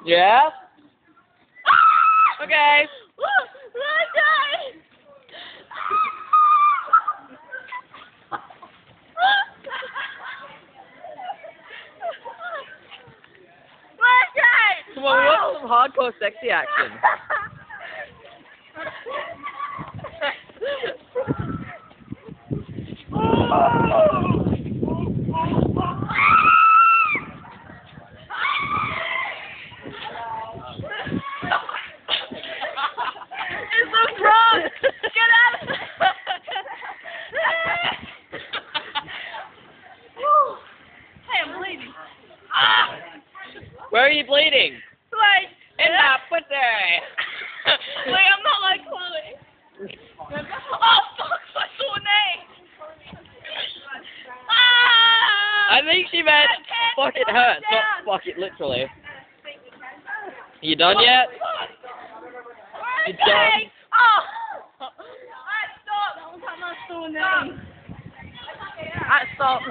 Yeah? Okay. Come on, we want some hardcore sexy action. It's a frog! Get out of there! Hey, I'm bleeding. Where are you bleeding? Like, In the pussy. Wait, I'm not like Chloe. Oh, fuck, I saw a name. I think she meant fuck it hurts, not fuck it literally. You done yet? You done? Oh! I stopped. I saw a name. I stopped.